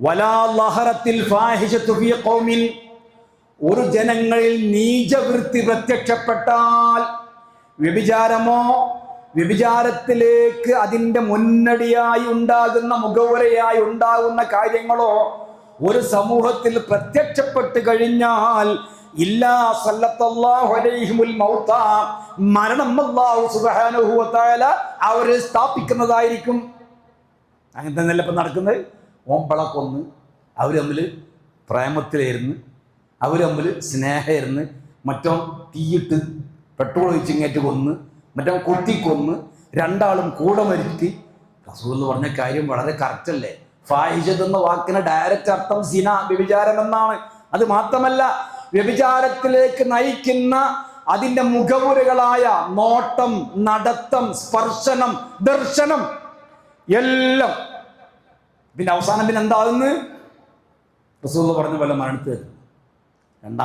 വലാ ലഹറത്തിൽ ഫാഹിശത്തു ഫീ ഖൗമിൻ, ഒരു ജനങ്ങളിൽ നീചവൃത്തി പ്രത്യക്ഷപ്പെട്ടാൽ, വ്യഭിചാരമോ വ്യഭിചാരത്തിലേക്ക് അതിൻ്റെ മുന്നടിയായി ഉണ്ടാകുന്ന മുഖവുരയായി ഉണ്ടാകുന്ന കാര്യങ്ങളോ ഒരു സമൂഹത്തിൽ പ്രത്യക്ഷപ്പെട്ട് കഴിഞ്ഞാൽ ഇല്ലാ സല്ലല്ലാഹു അലൈഹിൽ മൗത, മരണം അല്ലാഹു സുബ്ഹാനഹു വ തആല അവരെ സ്ഥാപിക്കുന്നതായിരിക്കും. അങ്ങനെ തന്നെയല്ല ഇപ്പം നടക്കുന്നത്. ഓമ്പള കൊന്ന് അവർ തമ്മിൽ പ്രേമത്തിലായിരുന്നു, അവർ തമ്മിൽ സ്നേഹമായിരുന്നു, മറ്റോ തീയിട്ട് പെട്രോൾ ഒഴിച്ച് ഇങ്ങേറ്റ് കൊന്ന്, മറ്റോ കുത്തിക്കൊന്ന്, രണ്ടാളും കൂടെ മരിച്ച്. റസൂൽ പറഞ്ഞ കാര്യം വളരെ കറക്റ്റല്ലേ? ഫാഹിഷത്ത് എന്ന വാക്കിന് ഡയറക്റ്റ് അർത്ഥം സിന, വ്യഭിചാരം എന്നാണ്. അത് മാത്രമല്ല, വ്യഭിചാരത്തിലേക്ക് നയിക്കുന്ന അതിൻ്റെ മുഖവുരകളായ നോട്ടം, നടത്തം, സ്പർശനം, ദർശനം എല്ലാം പിന്നെ അവസാനം പിന്നെ എന്താകുന്നു? റസൂൽ പറഞ്ഞ പോലെ മരണത്തിൽ രണ്ടാം